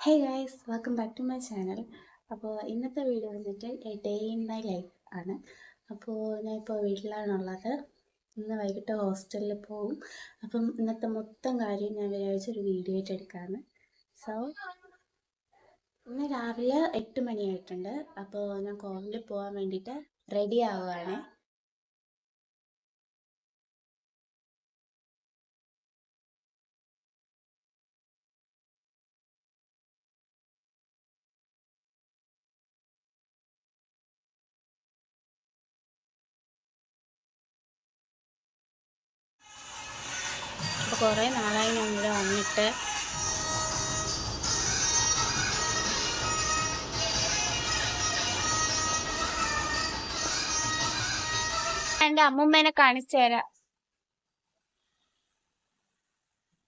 Hey guys, welcome back to my channel. അപ്പോൾ ഇന്നത്തെ video വന്നിട്ട് ഡേ ഇൻ മൈ ലൈഫ് ആണ്. അപ്പോൾ ഞാനിപ്പോൾ വീട്ടിലാണുള്ളത്. ഇന്ന് വൈകിട്ട് ഹോസ്റ്റലിൽ പോവും. അപ്പം ഇന്നത്തെ മൊത്തം കാര്യം ഞാൻ വിചാരിച്ചൊരു വീഡിയോ ആയിട്ട് എടുക്കാമെന്ന്. സോ ഇന്ന് രാവിലെ 8 മണിയായിട്ടുണ്ട്. അപ്പോൾ ഞാൻ കോളേജിൽ പോകാൻ വേണ്ടിയിട്ട് റെഡി ആവുകയാണ്. അപ്പോൾ കുറേ നാളായി ഞാൻ ഇവിടെ വന്നിട്ട്. എൻ്റെ അമ്മൂമ്മേനെ കാണിച്ചു തരാം.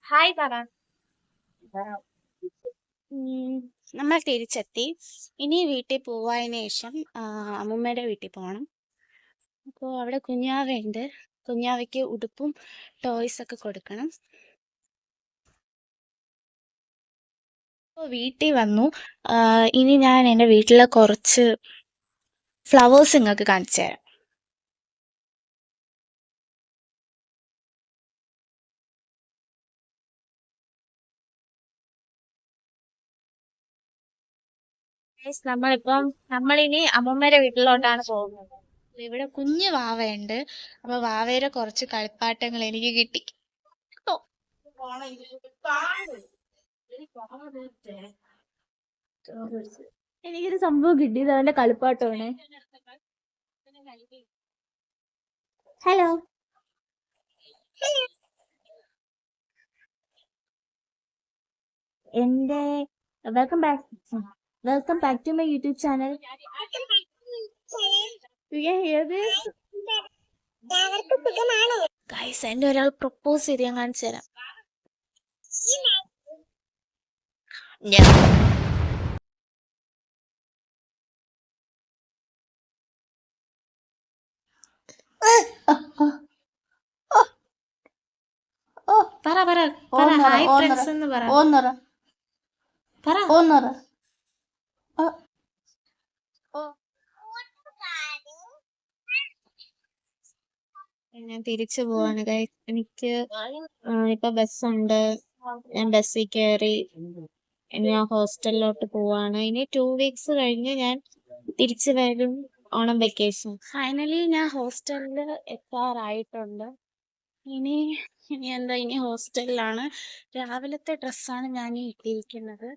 ഹായ് പറ. നമ്മൾ തിരിച്ചെത്തി. ഇനി വീട്ടിൽ പോവാതിന് ശേഷം അമ്മൂമ്മയുടെ വീട്ടിൽ പോകണം. അപ്പോൾ അവിടെ കുഞ്ഞാവയുണ്ട്. കുഞ്ഞാവയ്ക്ക് ഉടുപ്പും ടോയ്സൊക്കെ കൊടുക്കണം. അപ്പോൾ വീട്ടിൽ വന്നു. ഇനി ഞാൻ എൻ്റെ വീട്ടിലെ കുറച്ച് ഫ്ലവേഴ്സ് നിങ്ങൾക്ക് കാണിച്ചു തരാം. നമ്മളിനി അമ്മൂമ്മയുടെ വീട്ടിലോട്ടാണ് പോകുന്നത്. ഇവിടെ കുഞ്ഞു വാവയുണ്ട്. അപ്പൊ വാവയുടെ കുറച്ച് കളിപ്പാട്ടങ്ങൾ എനിക്ക് കിട്ടി. എനിക്കൊരു സംഭവം കിട്ടിയത് അവന്റെ കളിപ്പാട്ടമാണ്. ഹലോ. എന്റെ welcome back to my YouTube channel. Guys, എന്റെ ഒരാൾ പ്രപ്പോസ് ചെയ്ത് ഞാൻ കാണിച്ചു തരാം. പറ പറ പറ ഹായ് ഫ്രണ്ട്സ് എന്ന് പറ. ഞാൻ തിരിച്ചു പോവാണ് ഗൈസ്. എനിക്ക് ഇപ്പൊ ബസ്സുണ്ട്. ഞാൻ ബസ്സിൽ കയറി. ഞാൻ ഹോസ്റ്റലിലോട്ട് പോവാണ്. ഇനി 2 വീക്സ് കഴിഞ്ഞ് ഞാൻ തിരിച്ചു വരും. ഓണം വെക്കേഷൻ. ഫൈനലി ഞാൻ ഹോസ്റ്റലിൽ എത്താറായിട്ടുണ്ട്. ഇനി ഹോസ്റ്റലിലാണ്. രാവിലത്തെ ഡ്രസ്സാണ് ഞാൻ ഇട്ടിരിക്കുന്നത്.